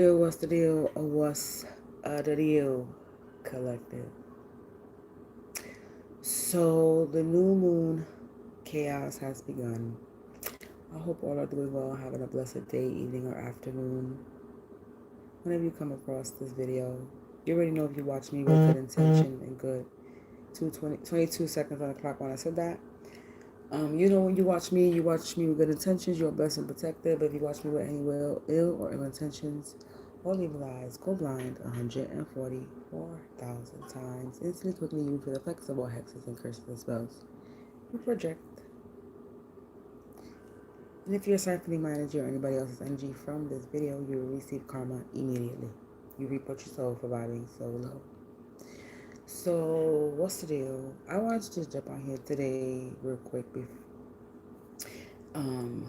What's the deal? Or what's the deal, collective? So the new moon chaos has begun. I hope all are doing well, having a blessed day, evening, or afternoon. Whenever you come across this video, you already know if you watch me with good intention and good. 22 seconds on the clock when I said that. When you watch me with good intentions, you're blessed and protected. But if you watch me with any ill or ill intentions, or evil eyes, go blind 144,000 times. Instantly, quickly, you feel the effects of all hexes and curses and spells. You project. And if you're sightfully minded or anybody else's energy from this video, you will receive karma immediately. You reap what you sow for vibing so low. So, what's the deal? I wanted to just jump on here today real quick um,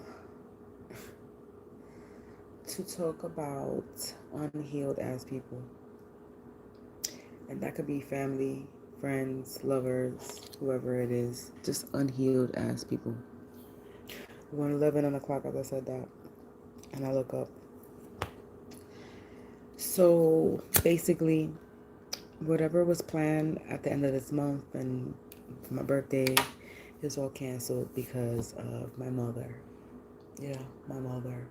to talk about unhealed as people. And that could be family, friends, lovers, whoever it is. Just unhealed as people. 1:11 on the clock as I said that. And I look up. So basically, whatever was planned at the end of this month and for my birthday is all canceled because of my mother. Yeah, my mother.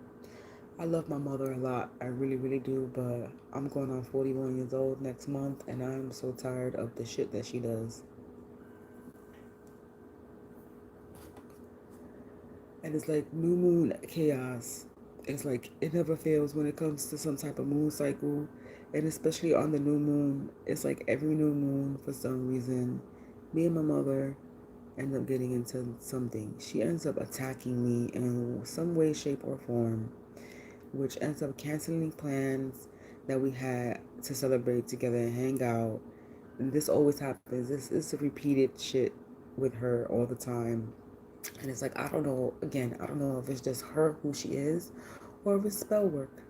I love my mother a lot. I really, really do. But I'm going on 41 years old next month, and I'm so tired of the shit that she does. And it's like new moon chaos. It's like it never fails when it comes to some type of moon cycle. And especially on the new moon, it's like every new moon, for some reason, me and my mother end up getting into something. She ends up attacking me in some way, shape, or form, which ends up canceling plans that we had to celebrate together and hang out. And this always happens. This is a repeated shit with her all the time. And it's like, I don't know, again, I don't know if it's just her, who she is, or if it's spell work.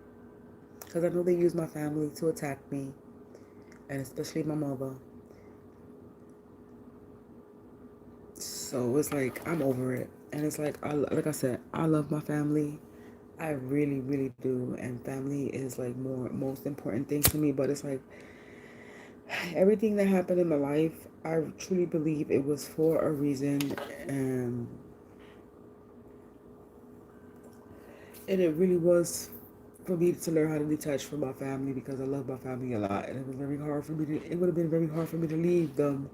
Because I know they use my family to attack me, and especially my mother. So it's like, I'm over it. And it's like, like I said, I love my family. I really, really do. And family is like most important thing to me. But it's like, everything that happened in my life, I truly believe it was for a reason. And it really was for me to learn how to detach from my family because I love my family a lot, and it was very hard for me to. It would have been very hard for me to leave them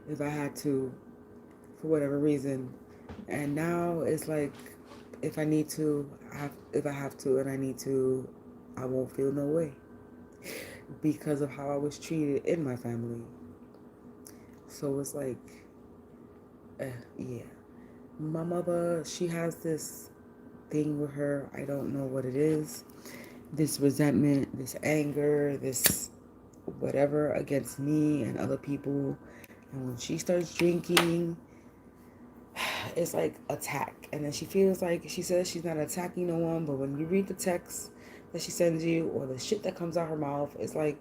if I had to, for whatever reason. And now it's like, if I need to, if I have to, and I need to, I won't feel no way because of how I was treated in my family. So it's like, yeah. My mother, she has this thing with her. I don't know what it is. This resentment, this anger, this whatever against me and other people. And when she starts drinking, it's like attack. And then she feels like, she says she's not attacking no one, but when you read the text that she sends you or the shit that comes out her mouth, it's like,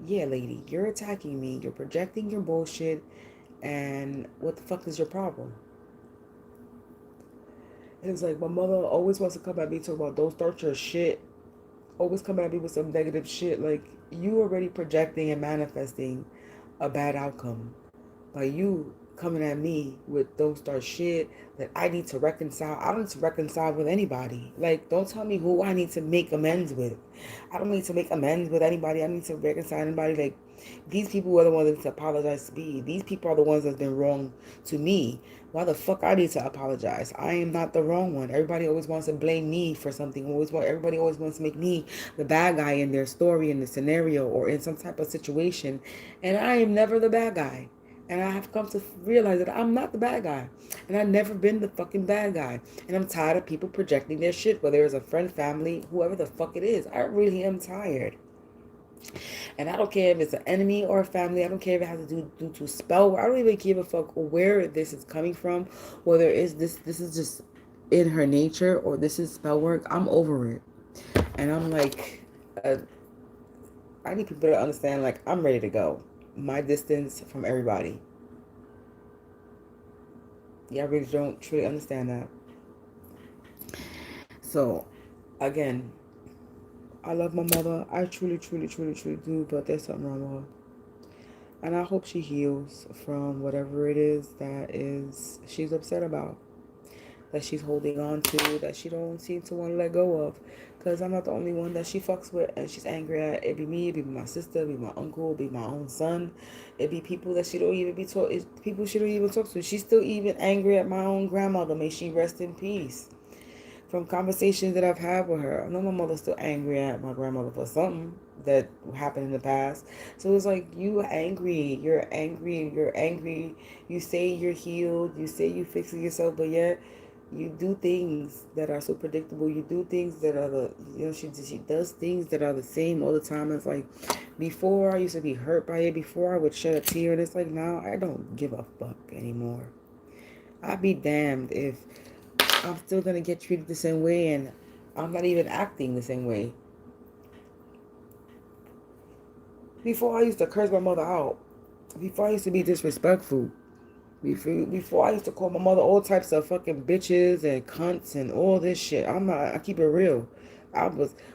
yeah, lady, you're attacking me. You're projecting your bullshit. And what the fuck is your problem? And it's like, my mother always wants to come at me talking about, don't start your shit. Always come at me with some negative shit. Like, you already projecting and manifesting a bad outcome by you coming at me with don't start shit that I need to reconcile. I don't need to reconcile with anybody. Like, don't tell me who I need to make amends with. I don't need to make amends with anybody. I need to reconcile anybody. Like, these people are the ones that need to apologize to me. These people are the ones that's been wrong to me. Why the fuck I need to apologize? I am not the wrong one. Everybody always wants to blame me for something. Everybody always wants to make me the bad guy in their story, in the scenario, or in some type of situation. And I am never the bad guy. And I have come to realize that I'm not the bad guy. And I've never been the fucking bad guy. And I'm tired of people projecting their shit, whether it's a friend, family, whoever the fuck it is. I really am tired. And I don't care if it's an enemy or a family. I don't care if it has to do due to spell. I don't even give a fuck where this is coming from. Whether it's this is just in her nature or this is spell work. I'm over it. And I'm like, I need people to understand, like, I'm ready to go. My distance from everybody. Yeah, I really don't truly understand that. So, again, I love my mother. I truly, truly, truly, truly do. But there's something wrong with her, and I hope she heals from whatever it is that is she's upset about, that she's holding on to, that she don't seem to want to let go of. Cause I'm not the only one that she fucks with and she's angry at. It be me, it be my sister, it be my uncle, it be my own son. It be people that she don't even be talk. People she don't even talk to. She's still even angry at my own grandmother. May she rest in peace. From conversations that I've had with her, I know my mother's still angry at my grandmother for something that happened in the past. So it's like, you angry, you're angry, you're angry. You say you're healed, you say you fixing yourself, but yet you do things that are so predictable. You do things that are she does things that are the same all the time. It's like, before I used to be hurt by it. Before I would shed a tear, and it's like, now I don't give a fuck anymore. I'd be damned if I'm still gonna get treated the same way, and I'm not even acting the same way. Before I used to curse my mother out. Before I used to be disrespectful. Before I used to call my mother all types of fucking bitches and cunts and all this shit. I keep it real.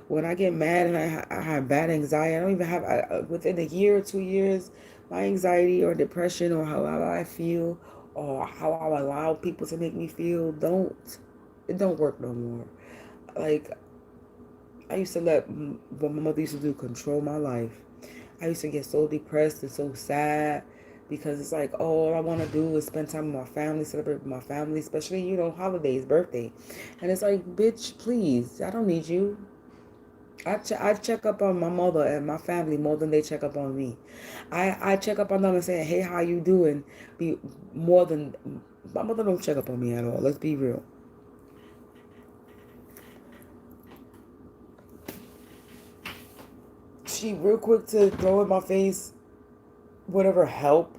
When I get mad and I have bad anxiety, I don't even have, within a year or 2 years, my anxiety or depression or how I feel or how I allow people to make me feel, it don't work no more. Like, I used to let what my mother used to do control my life. I used to get so depressed and so sad because it's like, oh, all I want to do is spend time with my family, celebrate with my family, especially, holidays, birthday. And it's like, bitch, please, I don't need you. I check up on my mother and my family more than they check up on me. I check up on them and say, hey, how you doing? Be more than my mother don't check up on me at all. Let's be real. She real quick to throw in my face whatever help.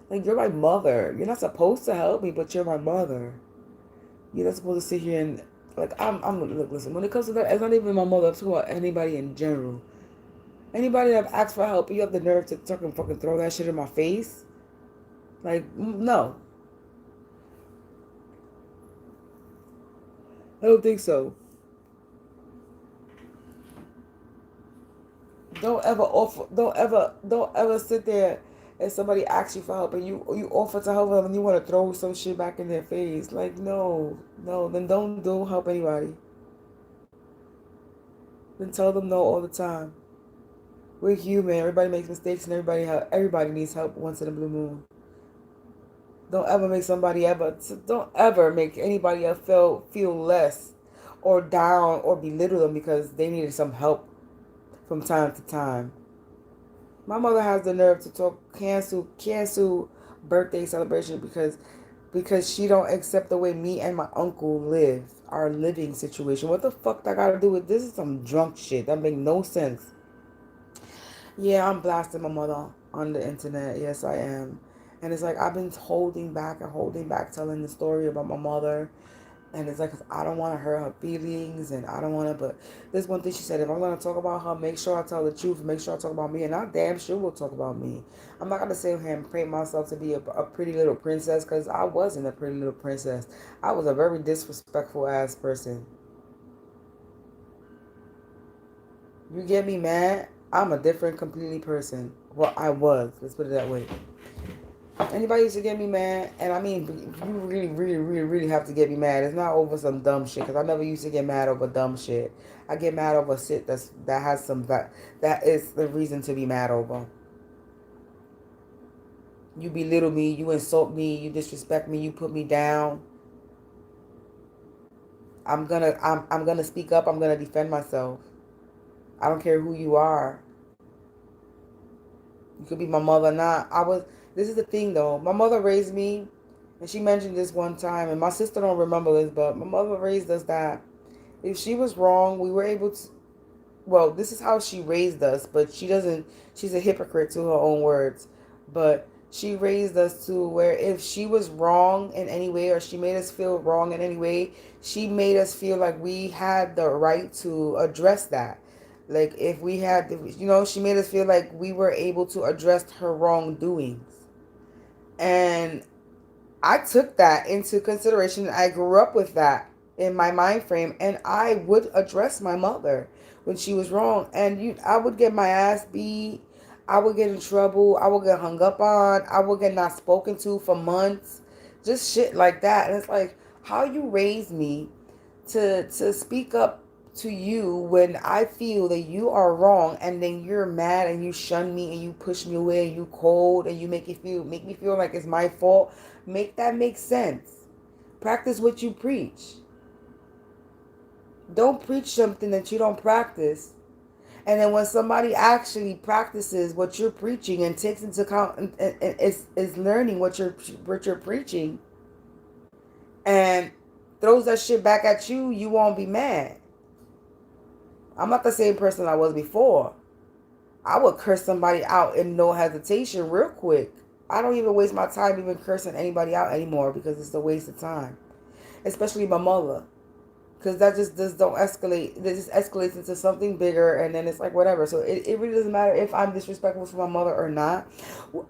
Like, you're my mother. You're not supposed to help me, but you're my mother. You're not supposed to sit here and, like, look, listen, when it comes to that, it's not even my mother. I'm talking about anybody in general. Anybody that asks for help, you have the nerve to fucking throw that shit in my face? Like, no. I don't think so. Don't ever sit there and somebody asks you for help and you offer to help them and you want to throw some shit back in their face. Like, no, no, then don't help anybody. Then tell them no all the time. We're human. Everybody makes mistakes, and everybody needs help once in a blue moon. Don't ever make anybody else feel less or down or belittle them because they needed some help from time to time. My mother has the nerve to cancel birthday celebration because she don't accept the way me and my uncle live, our living situation. What the fuck that got to do with this? Is some drunk shit that make no sense. Yeah, I'm blasting my mother on the internet. Yes, I am. And it's like, I've been holding back telling the story about my mother. And it's like, 'cause I don't want to hurt her feelings, and I don't want to. But this one thing she said: if I'm gonna talk about her, make sure I tell the truth. Make sure I talk about me, and I damn sure will talk about me. I'm not gonna sit here and paint myself to be a pretty little princess, because I wasn't a pretty little princess. I was a very disrespectful ass person. You get me mad? I'm a different, completely person. Well, I was. Let's put it that way. Anybody used to get me mad, and I mean, you really, really, really, really have to get me mad. It's not over some dumb shit, because I never used to get mad over dumb shit. I get mad over shit that has some that is the reason to be mad over. You belittle me, you insult me, you disrespect me, you put me down. I'm gonna speak up. I'm gonna defend myself. I don't care who you are. You could be my mother or not. This is the thing though. My mother raised me, and she mentioned this one time, and my sister don't remember this, but my mother raised us that if she was wrong, we were able to. Well, this is how she raised us, but she doesn't. She's a hypocrite to her own words, but she raised us to where if she was wrong in any way, or she made us feel wrong in any way, she made us feel like we had the right to address that. Like, if we had, she made us feel like we were able to address her wrongdoings. And I took that into consideration. I grew up with that. in my mind frame, and I would address my mother when she was wrong. And I would get my ass beat. I would get in trouble. I would get hung up on. I would get not spoken to for months. Just shit like that. And it's like, how you raised me to speak up to you when I feel that you are wrong, and then you're mad and you shun me and you push me away and you cold and you make me feel like it's my fault. Make that make sense. Practice what you preach. Don't preach something that you don't practice. And then when somebody actually practices what you're preaching and takes into account and is learning what you're preaching and throws that shit back at you, you won't be mad. I'm not the same person I was before. I would curse somebody out in no hesitation real quick. I don't even waste my time even cursing anybody out anymore because it's a waste of time. Especially my mother. Because that just don't escalate. It just escalates into something bigger, and then it's like whatever. So it really doesn't matter if I'm disrespectful to my mother or not.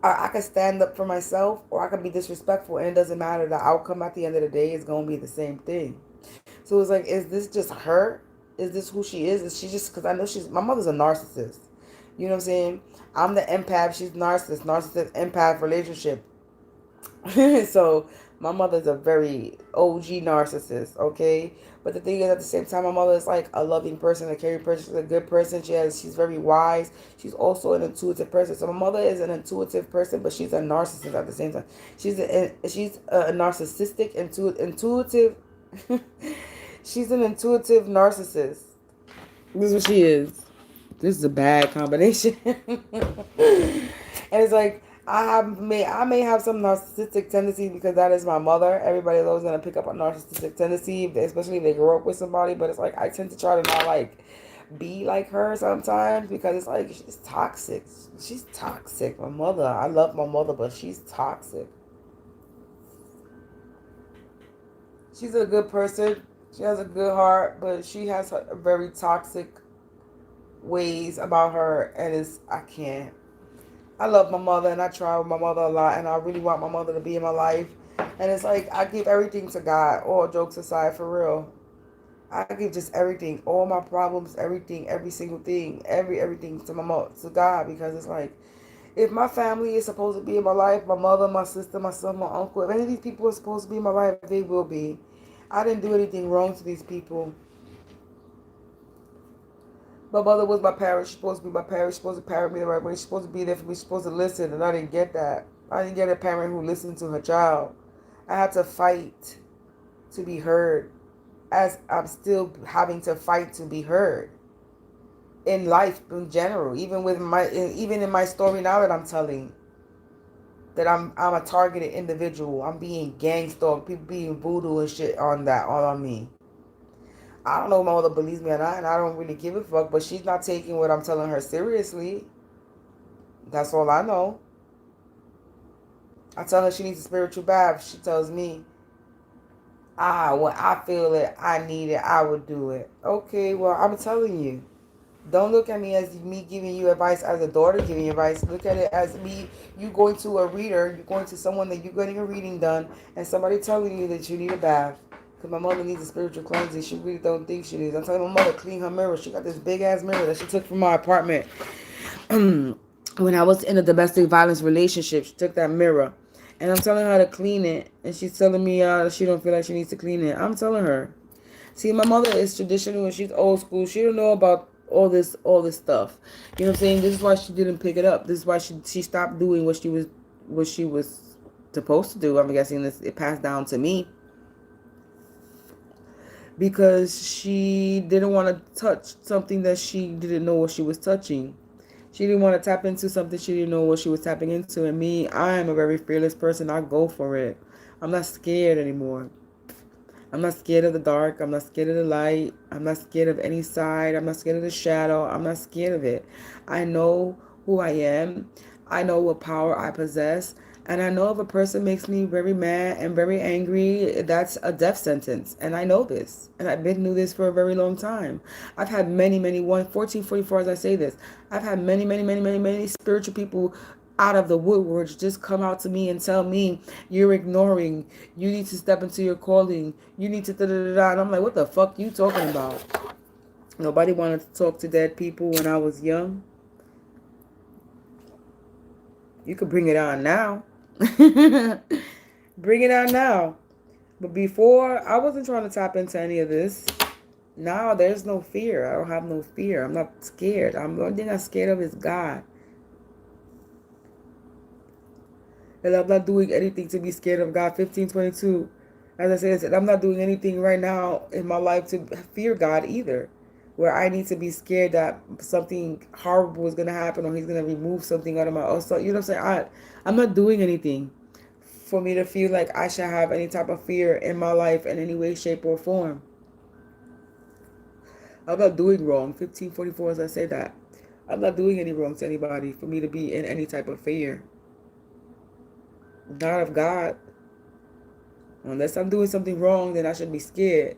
I can stand up for myself, or I can be disrespectful, and it doesn't matter. The outcome at the end of the day is going to be the same thing. So it's like, is this just her? Is this who she is? Is she just, because I know my mother's a narcissist. You know what I'm saying? I'm the empath. She's narcissist, empath relationship. So my mother's a very OG narcissist, okay? But the thing is, at the same time, my mother is like a loving person, a caring person, she's a good person. She's very wise. She's also an intuitive person. So my mother is an intuitive person, but she's a narcissist at the same time. She's a narcissistic, intuitive. She's an intuitive narcissist. This is what she is. This is a bad combination. And it's like, I may have some narcissistic tendencies because that is my mother. Everybody's always gonna pick up a narcissistic tendency, especially if they grow up with somebody. But it's like, I tend to try to not like be like her sometimes because it's like, she's toxic. She's toxic. My mother, I love my mother, but she's toxic. She's a good person. She has a good heart, but she has a very toxic ways about her, and I can't. I love my mother, and I try with my mother a lot, and I really want my mother to be in my life. And it's like, I give everything to God, all jokes aside, for real. I give just everything, all my problems, everything, every single thing, everything to to God, because it's like, if my family is supposed to be in my life, my mother, my sister, my son, my uncle, if any of these people are supposed to be in my life, they will be. I didn't do anything wrong to these people. My mother was my parent. She's supposed to be my parent. She's supposed to parent me the right way. She's supposed to be there for me. She's supposed to listen. And I didn't get that. I didn't get a parent who listened to her child. I had to fight to be heard. As I'm still having to fight to be heard. In life in general. Even in my story now that I'm telling. That I'm a targeted individual. I'm being gang stalked. People being voodoo and shit on that. All on me. I don't know if my mother believes me or not, and I don't really give a fuck, but she's not taking what I'm telling her seriously. That's all I know. I tell her she needs a spiritual bath. She tells me, when I feel it, I need it, I would do it. Okay, well, I'm telling you. Don't look at me as me giving you advice as a daughter giving you advice. Look at it as you going to a reader, you're going to someone that you're getting a reading done, and somebody telling you that you need a bath. Because my mother needs a spiritual cleansing. She really don't think she needs. I'm telling my mother, clean her mirror. She got this big-ass mirror that she took from my apartment. When I was in a domestic violence relationship, she took that mirror. And I'm telling her to clean it. And she's telling me she don't feel like she needs to clean it. I'm telling her. See, my mother is traditional and she's old school. She don't know about all this stuff. You know what I'm saying? This is why she didn't pick it up. This is why she stopped doing what she was supposed to do. I'm guessing it passed down to me. Because she didn't want to touch something that she didn't know what she was touching. She didn't want to tap into something she didn't know what she was tapping into. And me, I am a very fearless person. I go for it. I'm not scared anymore. I'm not scared of the dark. I'm not scared of the light. I'm not scared of any side. I'm not scared of the shadow. I'm not scared of it. I know who I am. I know what power I possess. And I know if a person makes me very mad and very angry, that's a death sentence. And I know this. And I've been through this for a very long time. I've had many, 1444 as I say this. I've had many spiritual people out of the woodworks just come out to me and tell me you're ignoring, you need to step into your calling, you need to da da da da. And I'm like, what the fuck you talking about? Nobody wanted to talk to dead people when I was young. You could bring it on now. Bring it on now. But before, I wasn't trying to tap into any of this. Now there's no fear. I don't have no fear. I'm not scared. The only thing I'm scared of is God. And I'm not doing anything to be scared of God. 1522. As I said, I'm not doing anything right now in my life to fear God either. Where I need to be scared that something horrible is going to happen or he's going to remove something out of my... So, you know what I'm saying? I'm not doing anything for me to feel like I should have any type of fear in my life in any way, shape, or form. I'm not doing wrong. 1544, as I say that. I'm not doing any wrong to anybody for me to be in any type of fear. Not of God. Unless I'm doing something wrong, then I should be scared.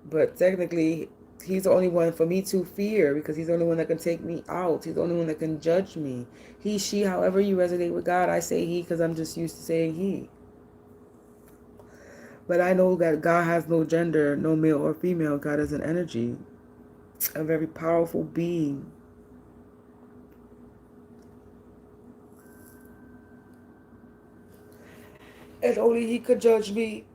But technically, he's the only one for me to fear because he's the only one that can take me out. He's the only one that can judge me. He, she, however you resonate with God, I say he because I'm just used to saying he. But I know that God has no gender, no male or female. God is an energy, a very powerful being. And only he could judge me.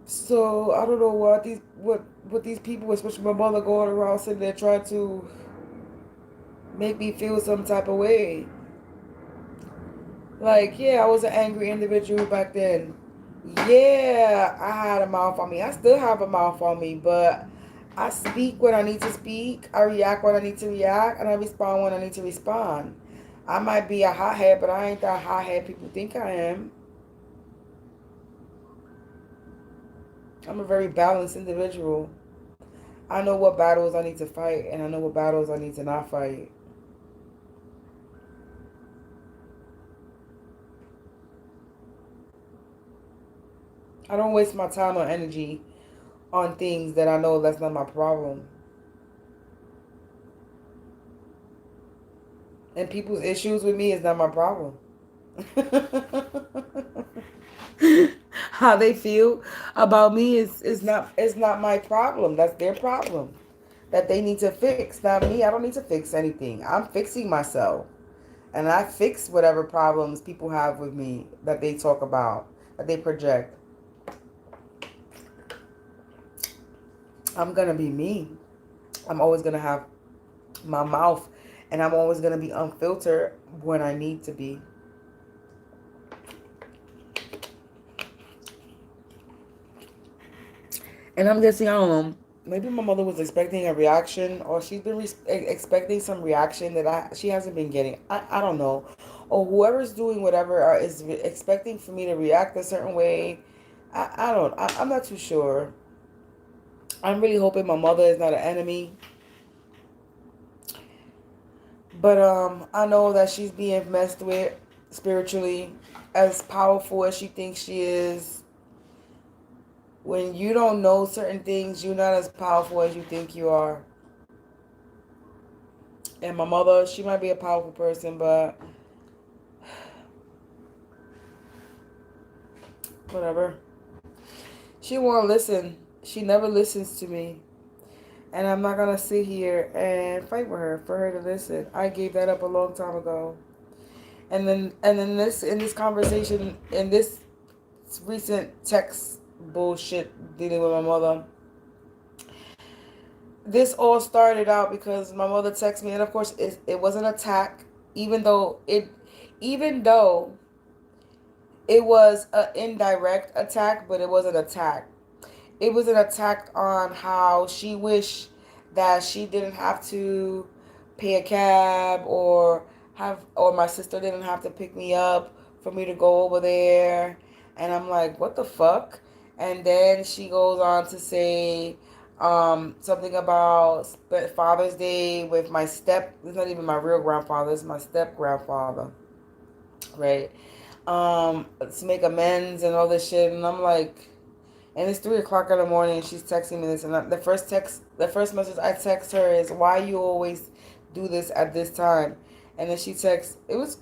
So I don't know what these people, especially my mother, going around sitting there trying to make me feel some type of way. Like, yeah, I was an angry individual back then. Yeah, I had a mouth on me. I still have a mouth on me, but I speak when I need to speak. I react when I need to react, and I respond when I need to respond. I might be a hothead, but I ain't that hothead people think I am. I'm a very balanced individual. I know what battles I need to fight, and I know what battles I need to not fight. I don't waste my time or energy on things that I know that's not my problem. And people's issues with me is not my problem. How they feel about me is not my problem. That's their problem. That they need to fix, not me. I don't need to fix anything. I'm fixing myself. And I fix whatever problems people have with me that they talk about, that they project. I'm going to be me. I'm always going to have my mouth, and I'm always going to be unfiltered when I need to be. And I'm guessing, I don't know, maybe my mother was expecting a reaction, or she's been expecting some reaction that she hasn't been getting. I don't know. Or whoever's doing whatever is expecting for me to react a certain way. I'm not too sure. I'm really hoping my mother is not an enemy. But I know that she's being messed with spiritually. As powerful as she thinks she is, when you don't know certain things, you're not as powerful as you think you are. And my mother, she might be a powerful person, but whatever. She won't listen. She never listens to me. And I'm not gonna sit here and fight with her for her to listen. I gave that up a long time ago. And then this in this conversation, in this recent text bullshit dealing with my mother, this all started out because my mother texted me, and of course it was an attack, even though it was an indirect attack, but it was an attack. It was an attack on how she wished that she didn't have to pay a cab, or my sister didn't have to pick me up for me to go over there. And I'm like, what the fuck? And then she goes on to say something about Father's Day with my it's not even my real grandfather, it's my step grandfather, right? To make amends and all this shit. And I'm like, and it's 3 o'clock in the morning and she's texting me this. And the first message I text her is, why you always do this at this time. And then she texts, it was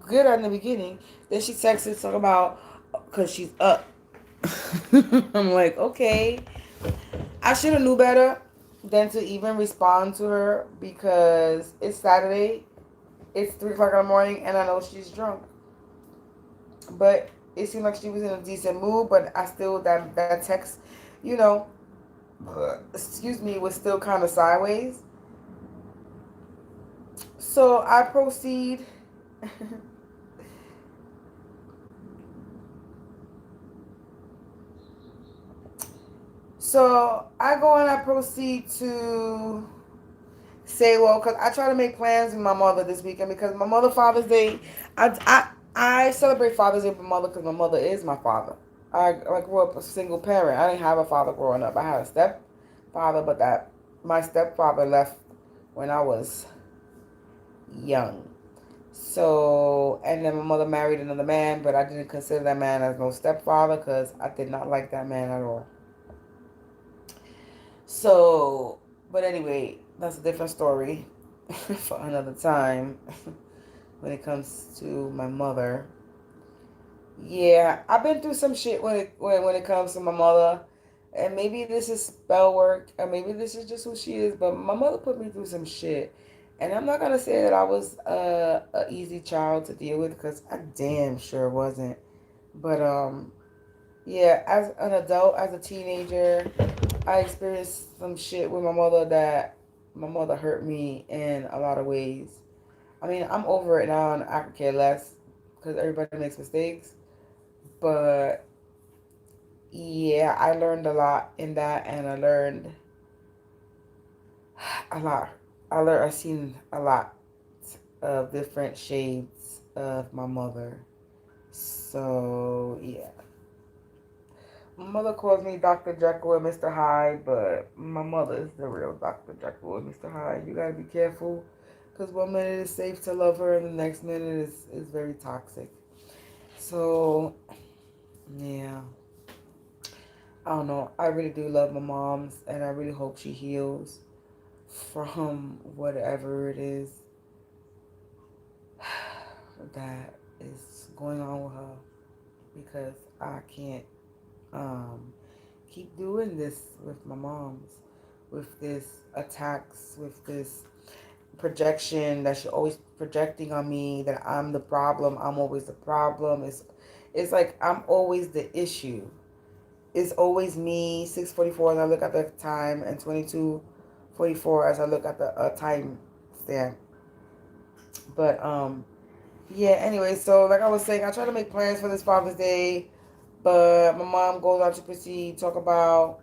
good in the beginning. Then she texted talking about, because she's up. I'm like, okay. I should have knew better than to even respond to her because it's Saturday. It's 3 o'clock in the morning and I know she's drunk. But it seemed like she was in a decent mood, but I still, that text, you know, excuse me, was still kind of sideways. So I proceed. So I go and I proceed to say, well, because I try to make plans with my mother this weekend because my mother Father's Day, I celebrate Father's Day with my mother because my mother is my father. I grew up a single parent. I didn't have a father growing up. I had a stepfather, but that my stepfather left when I was young. So, and then my mother married another man, but I didn't consider that man as no stepfather because I did not like that man at all. So, but anyway, that's a different story for another time when it comes to my mother. Yeah, I've been through some shit when it comes to my mother. And maybe this is spell work, or maybe this is just who she is, but my mother put me through some shit. And I'm not gonna say that I was a easy child to deal with because I damn sure wasn't. But yeah, as an adult, as a teenager, I experienced some shit with my mother that my mother hurt me in a lot of ways. I mean, I'm over it now and I could care less because everybody makes mistakes. But yeah, I learned a lot in that and I learned a lot. I seen a lot of different shades of my mother. So yeah. My mother calls me Dr. Jekyll and Mr. Hyde, but my mother is the real Dr. Jekyll and Mr. Hyde. You gotta be careful, because one minute it's safe to love her, and the next minute is very toxic. So, yeah. I don't know. I really do love my mom's, and I really hope she heals from whatever it is that is going on with her, because I can't um, keep doing this with my mom's, with this attacks, with this projection that she's always projecting on me that I'm the problem. I'm always the problem. It's like I'm always the issue. It's always me. 6:44 as I look at the time and 22:44 as I look at the time stamp. But yeah. Anyway, so like I was saying, I try to make plans for this Father's Day, but my mom goes on to proceed talk about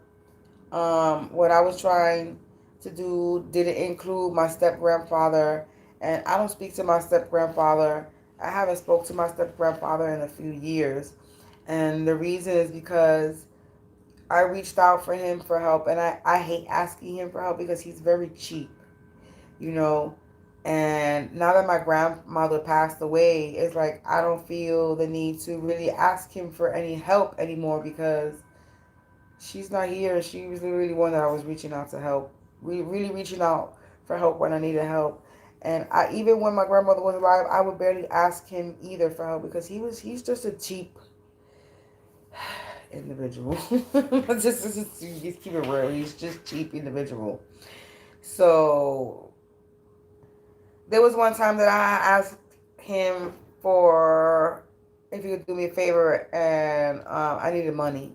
what I was trying to do didn't include my step grandfather, and I don't speak to my step grandfather. I haven't spoke to my step grandfather in a few years, and the reason is because I reached out for him for help, and I hate asking him for help because he's very cheap, you know. And now that my grandmother passed away, it's like I don't feel the need to really ask him for any help anymore because she's not here. She was literally one that I was reaching out to help. We really reaching out for help when I needed help. And I even when my grandmother was alive, I would barely ask him either for help because he's just a cheap individual. Just keep it real. He's just cheap individual. So there was one time that I asked him for if he could do me a favor, and I needed money.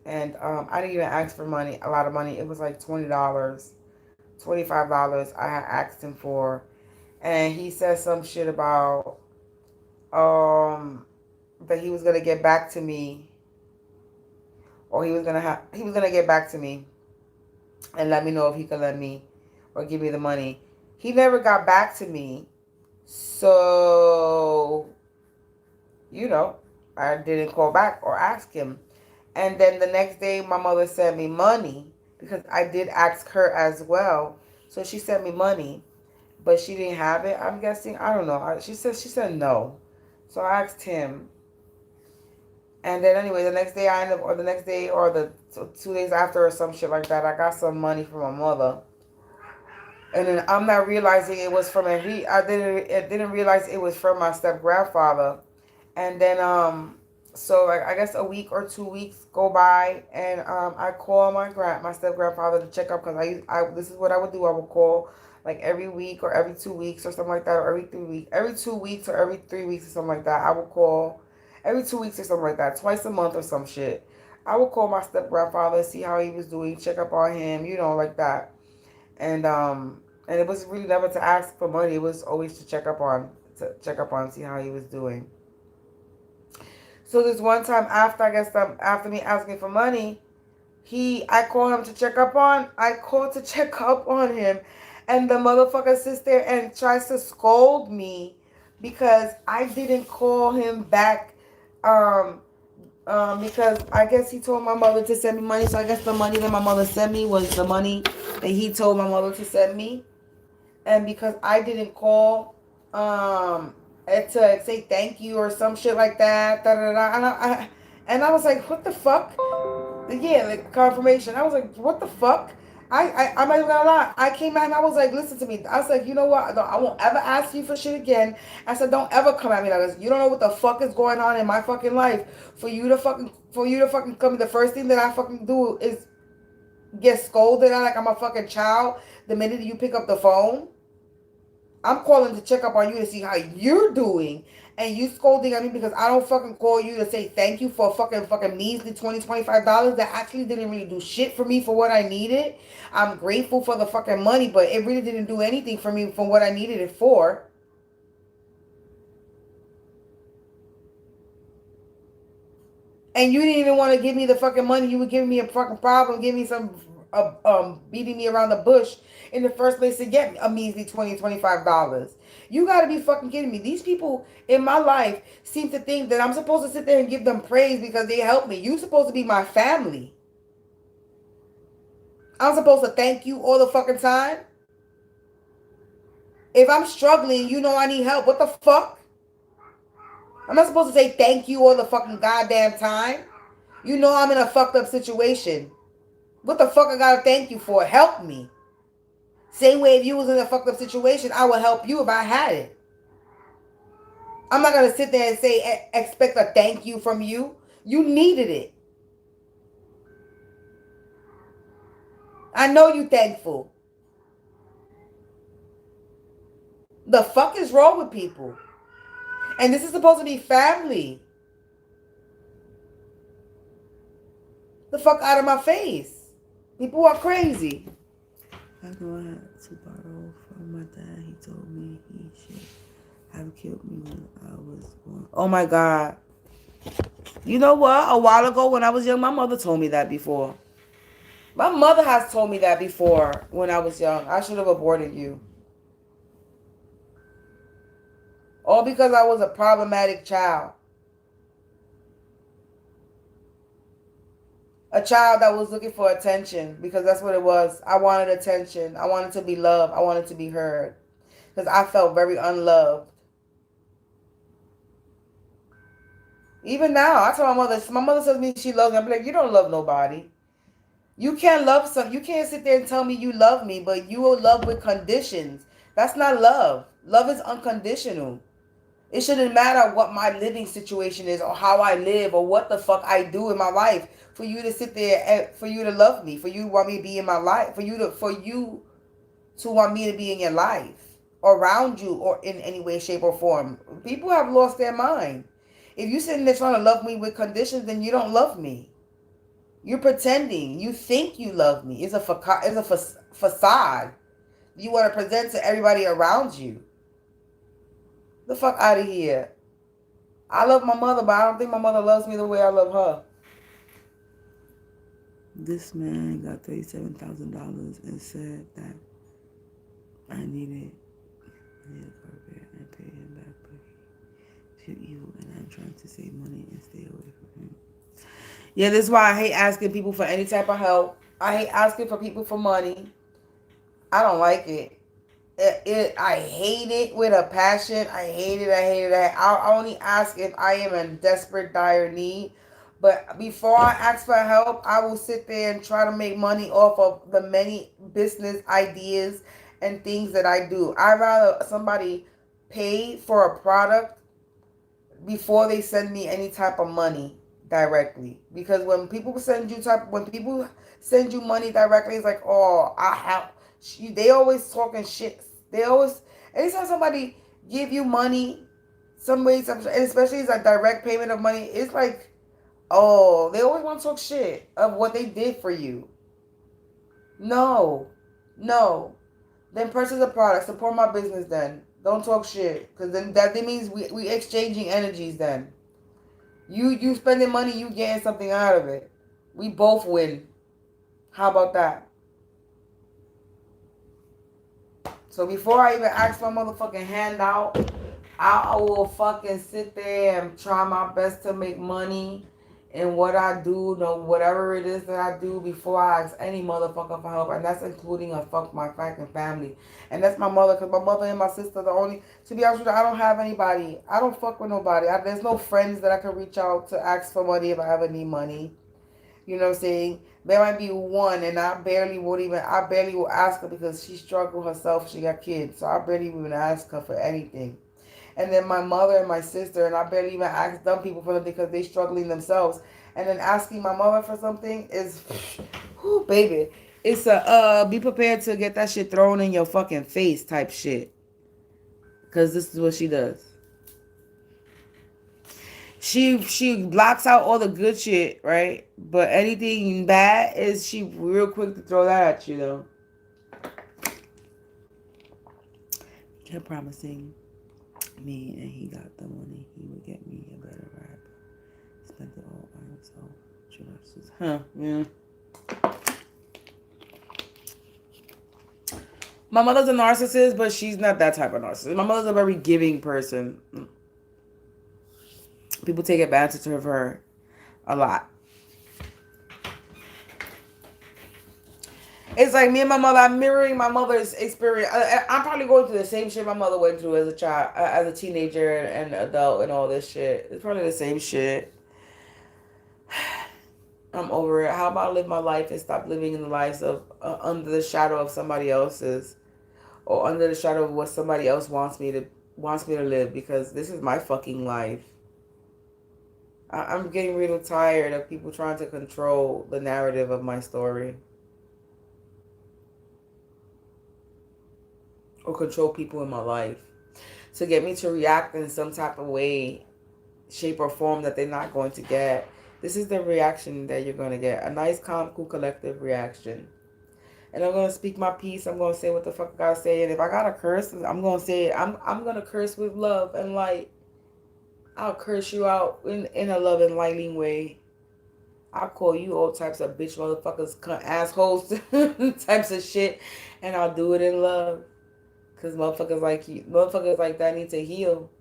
And I didn't even ask for money, a lot of money. It was like $20, $25 I had asked him for. And he said some shit about um, that he was gonna get back to me, or he was gonna get back to me and let me know if he could let me or give me the money. He never got back to me, so you know I didn't call back or ask him. And then the next day, my mother sent me money because I did ask her as well. So she sent me money, but she didn't have it. I'm guessing. I don't know. She said no. So I asked him, and then anyway, the next day I ended up, or the next day, or the 2 days after, or some shit like that, I got some money from my mother, And then I'm not realizing it was from I didn't realize it was from my step grandfather. And then so like I guess a week or 2 weeks go by, and I call my step grandfather to check up, because I this is what I would do. I would call like every week or every 2 weeks or something like that, or every 2 weeks or every 3 weeks or something like that. I would call every 2 weeks or something like that, twice a month or some shit. I would call my step grandfather, see how he was doing, check up on him, like that. And it was really never to ask for money. It was always to see how he was doing. So this one time after, I guess, after me asking for money, I called him to check up on. I called to check up on him, and the motherfucker sits there and tries to scold me because I didn't call him back. Because I guess he told my mother to send me money. So I guess the money that my mother sent me was the money that he told my mother to send me. And because I didn't call to say thank you or some shit like that, and I was like, what the fuck? Yeah, like confirmation. I was like, what the fuck? I'm not even gonna lie. I came out and I was like, listen to me. I was like, you know what? I won't ever ask you for shit again. I said, don't ever come at me like this. You don't know what the fuck is going on in my fucking life. For you to fucking come. The first thing that I fucking do is get scolded at like I'm a fucking child the minute you pick up the phone. I'm calling to check up on you to see how you're doing. And you scolding at me because I don't fucking call you to say thank you for fucking measly $20-$25 that actually didn't really do shit for me for what I needed. I'm grateful for the fucking money, but it really didn't do anything for me from what I needed it for. And you didn't even want to give me the fucking money. You were giving me a fucking problem, giving me some beating me around the bush in the first place to get a measly $20-$25. You gotta be fucking kidding me. These people in my life seem to think that I'm supposed to sit there and give them praise because they helped me. You're supposed to be my family. I'm supposed to thank you all the fucking time. If I'm struggling, you know I need help. What the fuck? I'm not supposed to say thank you all the fucking goddamn time. You know I'm in a fucked up situation. What the fuck I gotta thank you for? Help me. Same way if you was in a fucked up situation, I would help you if I had it. I'm not gonna sit there and say expect a thank you from you. You needed it. I know you thankful. The fuck is wrong with people? And this is supposed to be family. The fuck out of my face. People are crazy. I know I had to borrow from my dad. He told me he should have killed me when I was born. Oh my God. You know what? A while ago when I was young, my mother told me that before. My mother has told me that before when I was young. I should have aborted you. All because I was a problematic child. A child that was looking for attention, because that's what it was. I wanted attention. I wanted to be loved. I wanted to be heard. Because I felt very unloved. Even now, I tell my mother says me she loves me. I'm like, you don't love nobody. You can't you can't sit there and tell me you love me, but you will love with conditions. That's not love. Love is unconditional. It shouldn't matter what my living situation is or how I live or what the fuck I do in my life for you to sit there and for you to love me, for you to want me to be in my life, for you to want me to be in your life, around you, or in any way, shape, or form. People have lost their mind. If you're sitting there trying to love me with conditions, then you don't love me. You're pretending. You think you love me. It's a facade you want to present to everybody around you. The fuck out of here. I love my mother, but I don't think my mother loves me the way I love her. This man got $37,000 and said that I needed a carpet and pay him back, but he's evil and I'm trying to save money and stay away from him. Yeah, this is why I hate asking people for any type of help. I hate asking for people for money. I don't like it. I hate it with a passion. I hate it. I only ask if I am in desperate, dire need. But before I ask for help, I will sit there and try to make money off of the many business ideas and things that I do. I'd rather somebody pay for a product before they send me any type of money directly. Because when people send you money directly, it's like, oh, I have. They always talking shit. They always, anytime somebody give you money, some ways, and especially it's a direct payment of money, it's like, oh, they always want to talk shit of what they did for you. No, no. Then purchase a product. Support my business. Then don't talk shit, because then that means we exchanging energies. Then you spending money, you getting something out of it. We both win. How about that? So before I even ask for a motherfucking handout, I will fucking sit there and try my best to make money in what I do, whatever it is that I do before I ask any motherfucker for help. And that's including my fucking family. And that's my mother, because my mother and my sister, to be honest with you, I don't have anybody. I don't fuck with nobody. There's no friends that I can reach out to ask for money if I ever need money. You know what I'm saying? There might be one, and I barely will ask her, because she struggled herself. She got kids. So I barely even ask her for anything. And then my mother and my sister, and I barely even ask dumb people for them because they struggling themselves. And then asking my mother for something is, whoo, baby. It's be prepared to get that shit thrown in your fucking face type shit. Because this is what she does. She blocks out all the good shit, right? But anything bad is she real quick to throw that at you, though. Kept promising me, and he got the money. He would get me a better rap. Spent it all by himself. Huh? Yeah. My mother's a narcissist, but she's not that type of narcissist. My mother's a very giving person. People take advantage of her a lot. It's like me and my mother, I'm mirroring my mother's experience. I'm probably going through the same shit my mother went through as a child, as a teenager and adult and all this shit. It's probably the same shit. I'm over it. How about I live my life and stop living in the lives of under the shadow of somebody else's, or under the shadow of what somebody else wants me to live, because this is my fucking life. I'm getting real tired of people trying to control the narrative of my story. Or control people in my life to get me to react in some type of way, shape, or form that they're not going to get. This is the reaction that you're going to get. A nice, calm, cool, collective reaction. And I'm going to speak my piece. I'm going to say what the fuck I got to say. And if I got to curse, I'm going to say it. I'm going to curse with love and light. I'll curse you out in a loving, lighting way. I'll call you all types of bitch motherfuckers, cunt assholes, types of shit. And I'll do it in love. Because motherfuckers like that need to heal.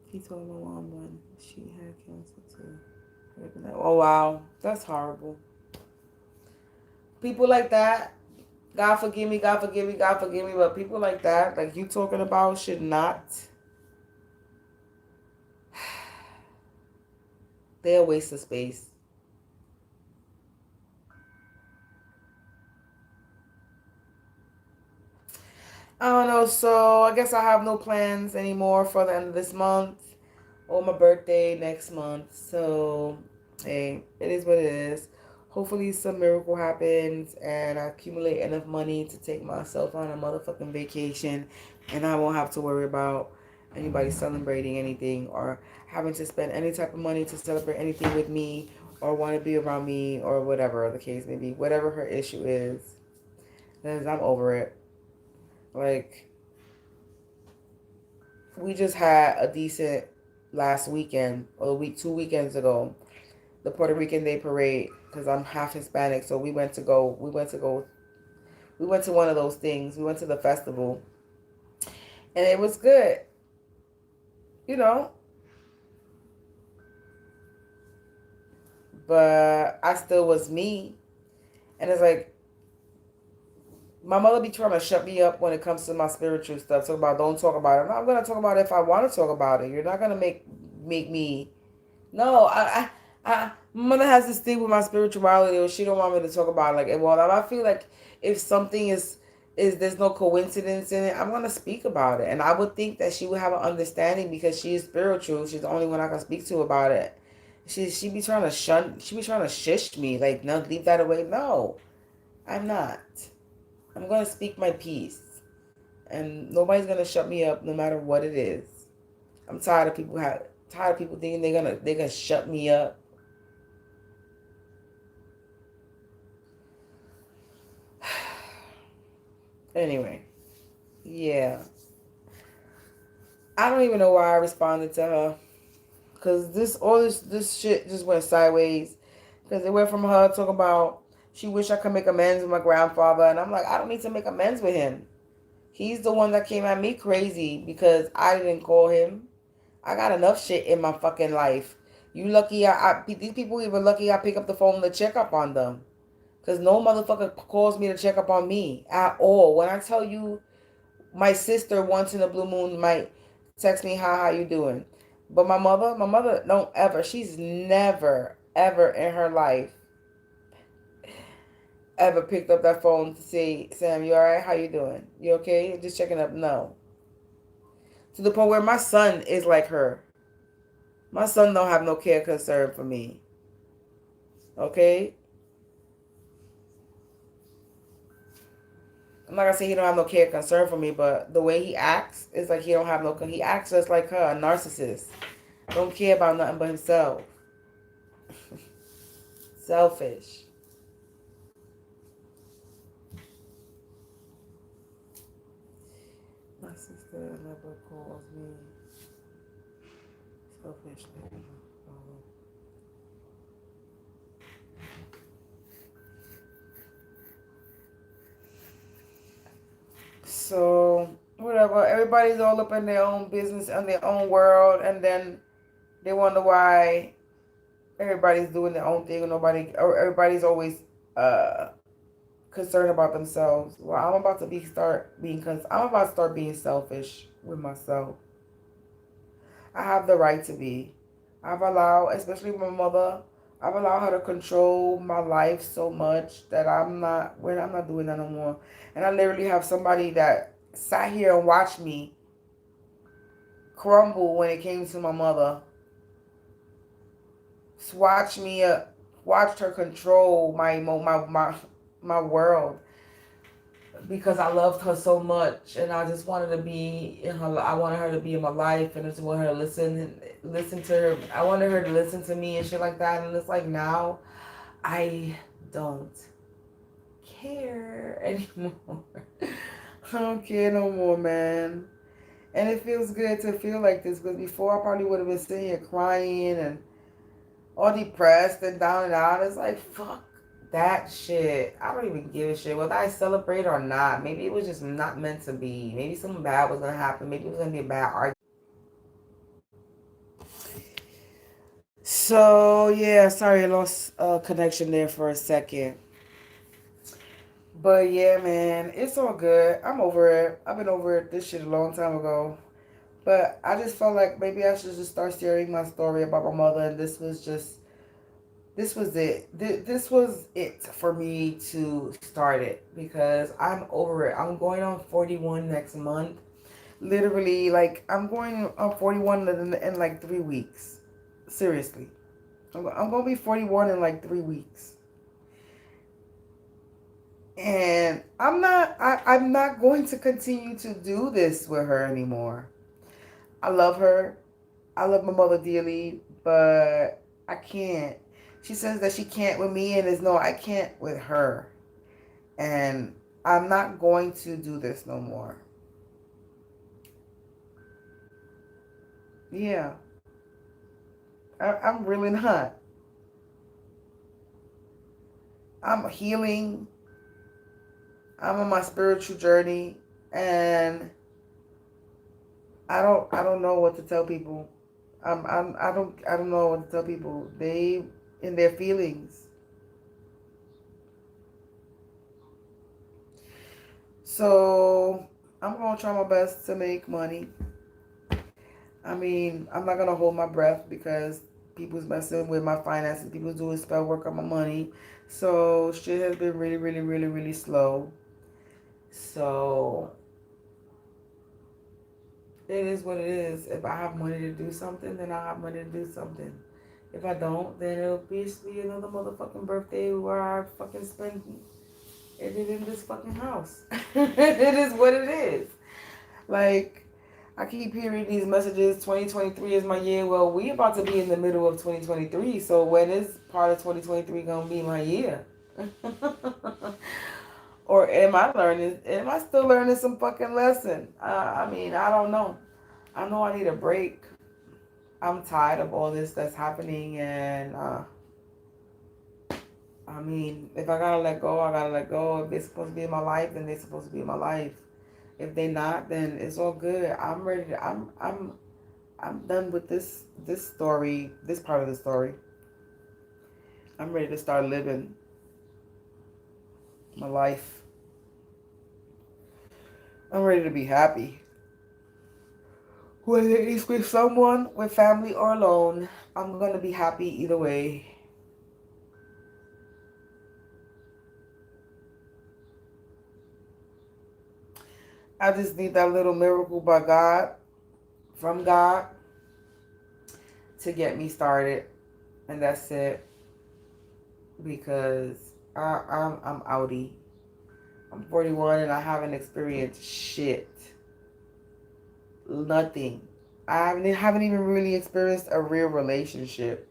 He told my mom when she had cancer too. Oh, wow. That's horrible. People like that, God forgive me, God forgive me, God forgive me. But people like that, like you talking about, should not. They're a waste of space. I don't know, so I guess I have no plans anymore for the end of this month or my birthday next month. So, hey, it is what it is. Hopefully some miracle happens and I accumulate enough money to take myself on a motherfucking vacation, and I won't have to worry about anybody celebrating anything or having to spend any type of money to celebrate anything with me or want to be around me or whatever the case may be. Whatever her issue is, because I'm over it. Like, we just had a decent last weekend, or 2 weekends ago, the Puerto Rican Day Parade, because I'm half Hispanic. So we went to one of those things. We went to the festival, and it was good. You know, but I still was me. And it's like, my mother be trying to shut me up when it comes to my spiritual stuff. Talk about, don't talk about it. I'm going to talk about it if I want to talk about it. You're not going to make me. No, my mother has this thing with my spirituality, or she don't want me to talk about it. Like, well, I feel like if something is there's no coincidence in it, I'm gonna speak about it. And I would think that she would have an understanding because she is spiritual. She's the only one I can speak to about it. She be trying to she be trying to shish me, like, no, leave that away. No, I'm not. I'm gonna speak my piece. And nobody's gonna shut me up no matter what it is. I'm tired of people thinking they're gonna shut me up. Anyway, yeah. I don't even know why I responded to her. Cause this shit just went sideways. Cause it went from her talking about she wish I could make amends with my grandfather, and I'm like, I don't need to make amends with him. He's the one that came at me crazy because I didn't call him. I got enough shit in my fucking life. You lucky these people even lucky I pick up the phone to check up on them. Cause no motherfucker calls me to check up on me at all. When I tell you, my sister once in a blue moon might text me, "How you doing?" But my mother don't ever. She's never ever in her life ever picked up that phone to say, "Sam, you all right? How you doing? You okay? Just checking up." No. To the point where my son is like her. My son don't have no care concern for me. Okay? I'm not gonna say he don't have no care concern for me, but the way he acts is like he don't have no. He acts just like her, a narcissist. Don't care about nothing but himself. Selfish. My sister never calls me selfish. So whatever. Everybody's all up in their own business and their own world, and then they wonder why everybody's doing their own thing, and everybody's always uh concerned about themselves. Well, I'm about to start being selfish with myself. I have the right to be. I've allowed, especially my mother, I've allowed her to control my life so much that I'm not doing that no more. And I literally have somebody that sat here and watched me crumble when it came to my mother. Watch me, watched her control my world because I loved her so much, and I just wanted to be in her. I wanted her to be in my life, and I just wanted her to listen to her. I wanted her to listen to me and shit like that. And it's like now, I don't care anymore. I don't care no more, man. And it feels good to feel like this because before I probably would have been sitting here crying and all depressed and down and out. It's like, fuck that shit. I don't even give a shit whether I celebrate or not. Maybe it was just not meant to be. Maybe something bad was gonna happen. Maybe it was gonna be a bad argument. So yeah, sorry I lost connection there for a second. But yeah, man, it's all good. I'm over it. I've been over it this shit a long time ago. But I just felt like maybe I should just start sharing my story about my mother, and this was it. This was it for me to start it because I'm over it. I'm going on 41 next month. Literally, like, I'm going on 41 in like 3 weeks. Seriously. I'm going to be 41 in like 3 weeks. And I'm not going to continue to do this with her anymore. I love her. I love my mother dearly, but I can't. She says that she can't with me, and there's no, I can't with her. And I'm not going to do this no more. Yeah, I'm really not. I'm healing. I'm on my spiritual journey, and I don't know what to tell people. I don't know what to tell people. They in their feelings. So I'm gonna try my best to make money. I mean, I'm not gonna hold my breath because People's messing with my finances. People's doing spell work on my money. So shit has been really, really, really, really slow. So it is what it is. If I have money to do something, then I have money to do something. If I don't, then it'll be another motherfucking birthday where I fucking spend it in this fucking house. It is what it is. Like, I keep hearing these messages, 2023 is my year. Well, we about to be in the middle of 2023, so when is part of 2023 gonna be my year? Or am I still learning some fucking lesson? I mean, I don't know. I know I need a break. I'm tired of all this that's happening, and I mean, if I gotta let go, I gotta let go. If they're supposed to be in my life, then they're supposed to be in my life. If they're not, then it's all good. I'm ready to, I'm done with this story, this part of the story. I'm ready to start living my life. I'm ready to be happy. Whether it's with someone, with family, or alone, I'm gonna be happy either way. I just need that little miracle by God, from God, to get me started, and that's it. Because I'm outie. I'm 41 and I haven't experienced shit. Nothing. I haven't even really experienced a real relationship.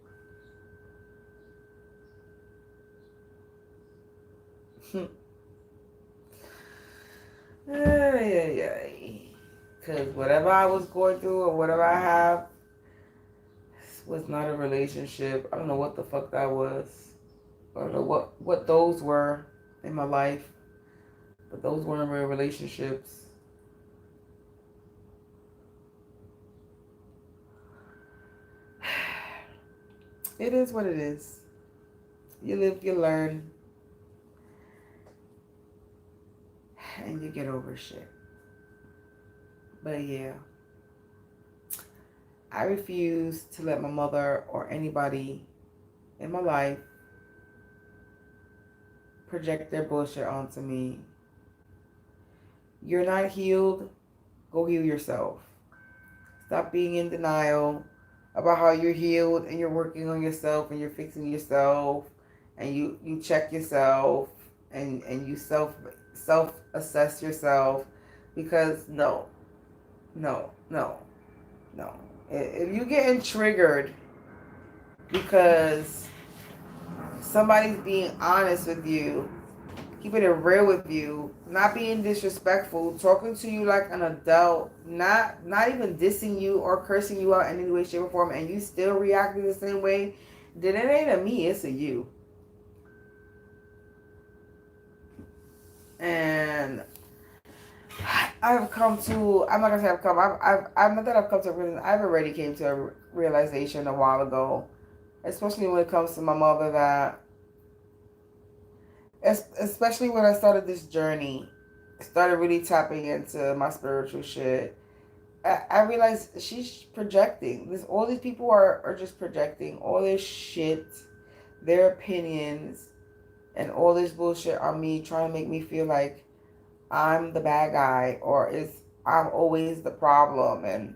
Because whatever I was going through or whatever I have was not a relationship. I don't know what the fuck that was. I don't know what those were in my life. But those weren't real relationships. It is what it is. You live, you learn. And you get over shit. But yeah. I refuse to let my mother or anybody in my life project their bullshit onto me. You're not healed. Go heal yourself. Stop being in denial about how you're healed and you're working on yourself and you're fixing yourself and you check yourself and you self assess yourself, because no. If you getting triggered because somebody's being honest with you, keeping it real with you, not being disrespectful, talking to you like an adult, not even dissing you or cursing you out in any way, shape, or form, and you still reacting the same way, then it ain't a me, it's a you. And I've come to, I'm not gonna say I've come, I've not that I've come to a realization, I've already came to a realization a while ago, especially when it comes to my mother, that especially when I started this journey, started really tapping into my spiritual shit, I realized she's projecting. All these people are just projecting all this shit, their opinions, and all this bullshit on me, trying to make me feel like I'm the bad guy, or I'm always the problem, and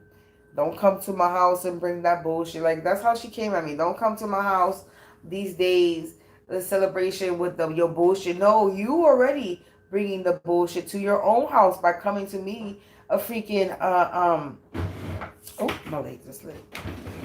don't come to my house and bring that bullshit. Like, that's how she came at me. Don't come to my house these days, the celebration with your bullshit. No, you already bringing the bullshit to your own house by coming to me a freaking oh, my leg just lit.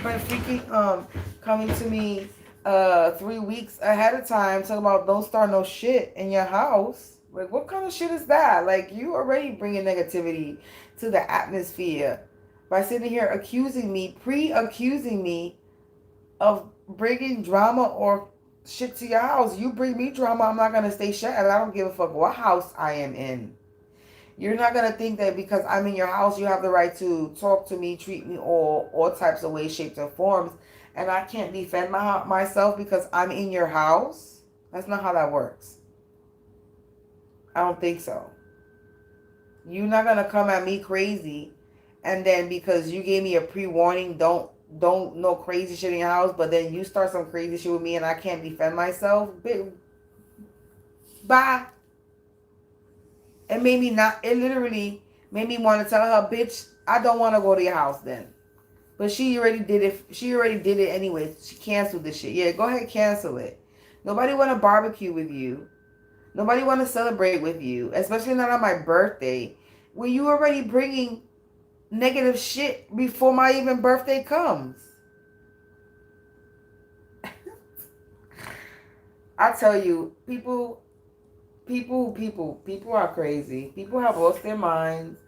But freaking coming to me 3 weeks ahead of time talking about don't start no shit in your house. Like, what kind of shit is that? Like, you already bringing negativity to the atmosphere by sitting here accusing me, pre-accusing me of bringing drama or shit to your house. You bring me drama, I'm not gonna stay shut, and I don't give a fuck what house I am in. You're not gonna think that because I'm in your house, you have the right to talk to me, treat me all types of ways, shapes, and forms, and I can't defend myself because I'm in your house. That's not how that works. I don't think so. You're not gonna come at me crazy, and then because you gave me a pre-warning, don't don't know crazy shit in your house, but then you start some crazy shit with me and I can't defend myself. Bye. It made me not. It literally made me want to tell her, bitch, I don't want to go to your house then. But she already did it. She already did it anyway. She canceled this shit. Yeah, go ahead, cancel it. Nobody want to barbecue with you. Nobody want to celebrate with you, especially not on my birthday, where you already bringing negative shit before my even birthday comes. I tell you, people are crazy. People have lost their minds.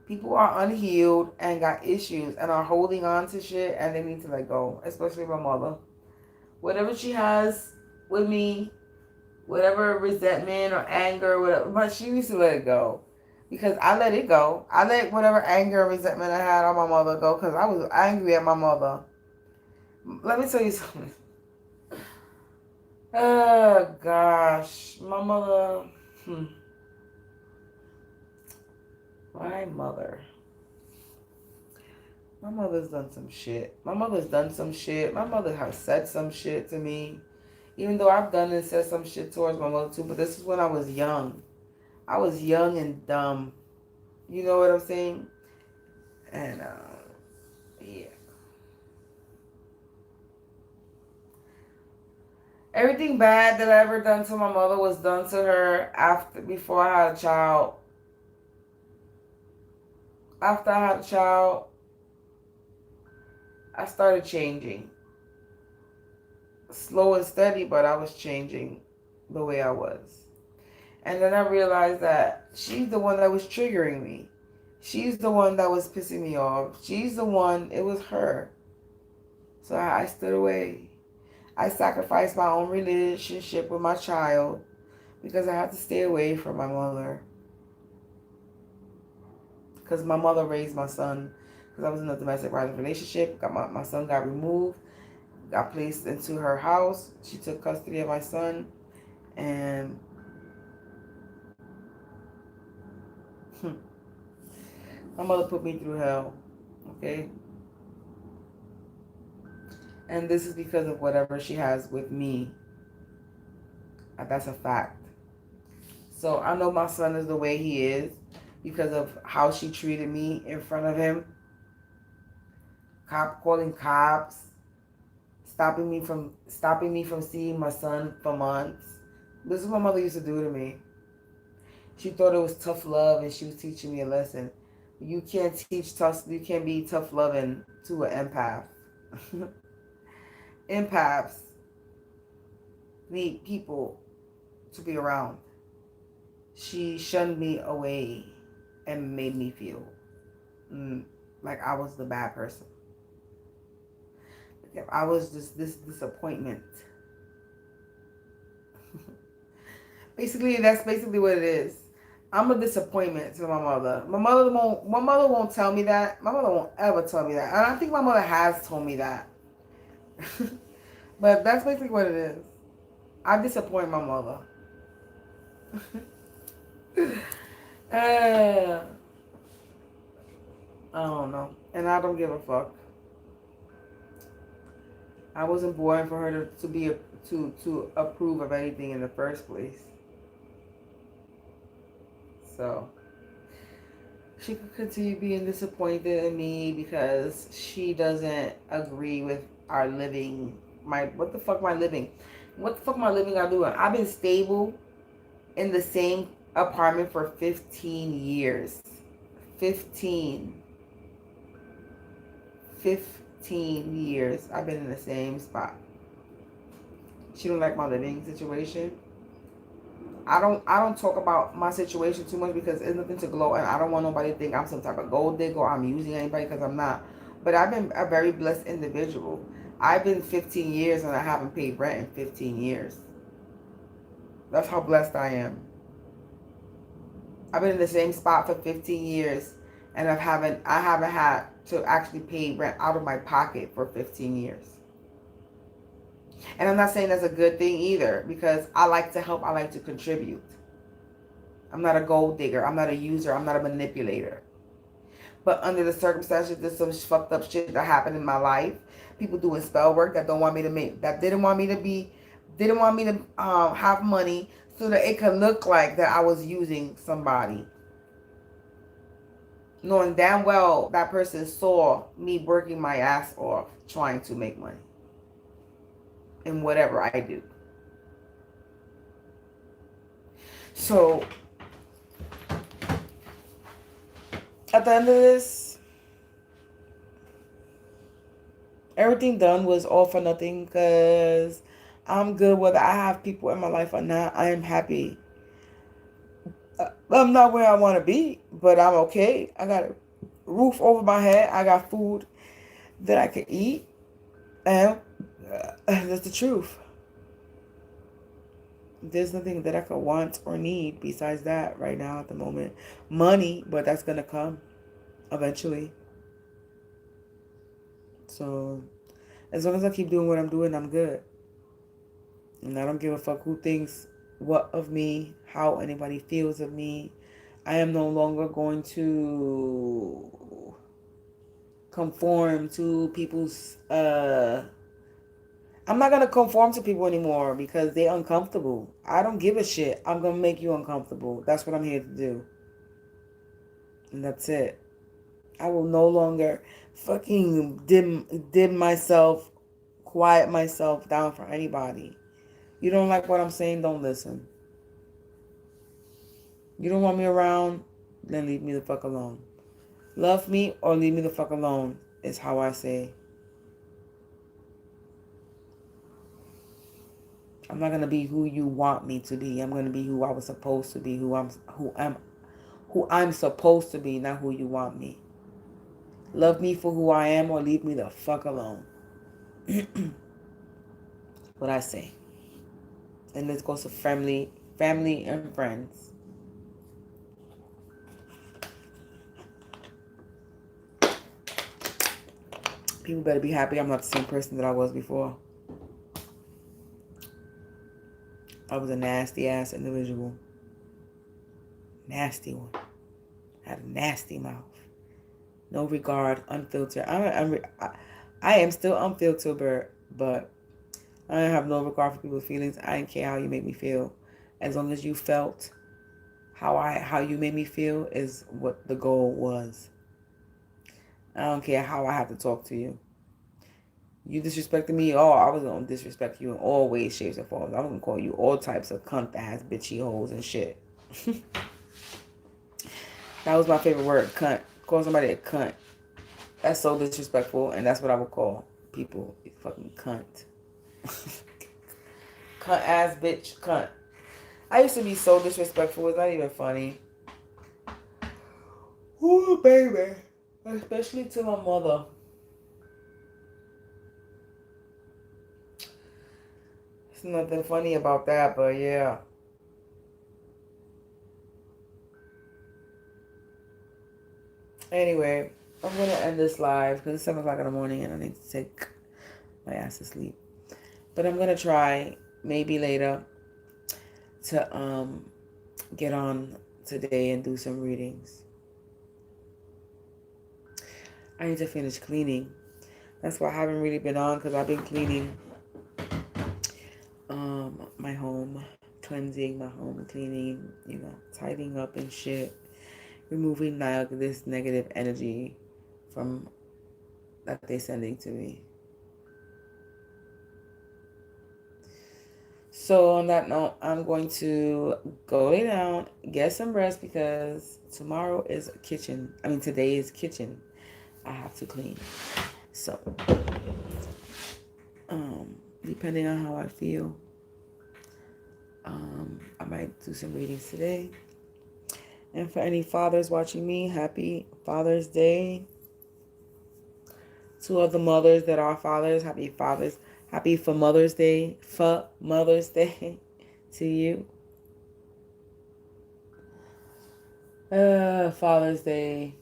People are unhealed and got issues and are holding on to shit and they need to let go, especially my mother. Whatever she has with me, whatever resentment or anger or whatever, but she needs to let it go. Because I let it go. I let whatever anger or resentment I had on my mother go because I was angry at my mother. Let me tell you something. Oh, gosh. My mother... My mother's done some shit. My mother's done some shit. My mother has said some shit to me. Even though I've done and said some shit towards my mother too, but this is when I was young. I was young and dumb. You know what I'm saying? And, yeah. Everything bad that I ever done to my mother was done to her before I had a child. After I had a child, I started changing. Slow and steady, but I was changing the way I was. And then I realized that she's the one that was triggering me. She's the one that was pissing me off. She's the one, it was her. So I stood away. I sacrificed my own relationship with my child because I had to stay away from my mother. Because my mother raised my son. Because I was in a domestic violence relationship. My son got removed. Got placed into her house. She took custody of my son. And my mother put me through hell. Okay? And this is because of whatever she has with me. That's a fact. So I know my son is the way he is because of how she treated me in front of him. Calling cops, stopping me from seeing my son for months. This is what my mother used to do to me. She thought it was tough love and she was teaching me a lesson. You can't be tough loving to an empath. Empaths need people to be around. She shunned me away and made me feel like I was the bad person. Like I was just this disappointment. That's basically what it is. I'm a disappointment to my mother. My mother won't tell me that. My mother won't ever tell me that. And I think my mother has told me that. But that's basically what it is. I disappoint my mother. I don't know. And I don't give a fuck. I wasn't born for her to approve of anything in the first place. So she could continue being disappointed in me because she doesn't agree with our living. What the fuck am I living I doing? I've been stable in the same apartment for 15 years. 15 years I've been in the same spot. She don't like my living situation. I don't talk about my situation too much because it's nothing to gloat, and I don't want nobody to think I'm some type of gold digger or I'm using anybody, because I'm not. But I've been a very blessed individual. I've been 15 years and I haven't paid rent in 15 years. That's how blessed I am. I've been in the same spot for 15 years and I haven't had to actually pay rent out of my pocket for 15 years. And I'm not saying that's a good thing either, because I like to help, I like to contribute. I'm not a gold digger, I'm not a user, I'm not a manipulator. But under the circumstances, there's some fucked up shit that happened in my life. People doing spell work that don't want me to make, that didn't want me to be, didn't want me to have money so that it could look like that I was using somebody. Knowing damn well that person saw me working my ass off trying to make money in whatever I do. So at the end of this, everything done was all for nothing because I'm good whether I have people in my life or not. I am happy. I'm not where I want to be, but I'm okay. I got a roof over my head. I got food that I can eat. And that's the truth. There's nothing that I could want or need besides that right now at the moment. Money, but that's going to come eventually. So as long as I keep doing what I'm doing, I'm good. And I don't give a fuck who thinks what of me, how anybody feels of me. I am no longer going to conform to people's I'm not gonna conform to people anymore because they're uncomfortable. I don't give a shit. I'm gonna make you uncomfortable. That's what I'm here to do. And that's it. I will no longer fucking dim myself, quiet myself down for anybody. You don't like what I'm saying, don't listen. You don't want me around, then leave me the fuck alone. Love me or leave me the fuck alone is how I say. I'm not gonna be who you want me to be. I'm gonna be who I was supposed to be, who I'm supposed to be, not who you want me. Love me for who I am or leave me the fuck alone. What I say. And this goes to family and friends. People better be happy I'm not the same person that I was before. I was a nasty ass individual. Nasty one. Had a nasty mouth. No regard, unfiltered. I am still unfiltered, but I have no regard for people's feelings. I didn't care how you made me feel. As long as you felt how you made me feel is what the goal was. I don't care how I have to talk to you. You disrespected me, oh, I was gonna disrespect you in all ways, shapes, and forms. I was gonna call you all types of cunt ass bitchy hoes and shit. That was my favorite word, cunt. Call somebody a cunt. That's so disrespectful, and that's what I would call people. You fucking cunt. Cunt ass bitch, cunt. I used to be so disrespectful. It's not even funny. Ooh, baby. Especially to my mother. There's nothing funny about that, but yeah. Anyway, I'm going to end this live because it's 7 o'clock in the morning and I need to take my ass to sleep. But I'm going to try, maybe later, to get on today and do some readings. I need to finish cleaning. That's why I haven't really been on, because I've been cleaning my home, cleansing my home, cleaning, tidying up and shit, removing this negative energy from that they're sending to me. So on that note, I'm going to go lay down, get some rest, because today is kitchen. I have to clean. So, depending on how I feel, I might do some readings today. And for any fathers watching me, happy Father's Day. To all the mothers that are fathers, happy fathers. Happy for Mother's Day. For Mother's Day to you. Father's Day.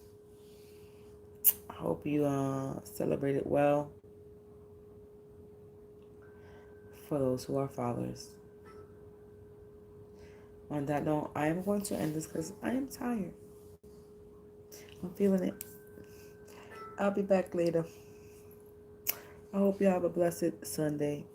I hope you celebrate it well. For those who are fathers. On that note, I am going to end this because I am tired. I'm feeling it. I'll be back later. I hope you have a blessed Sunday.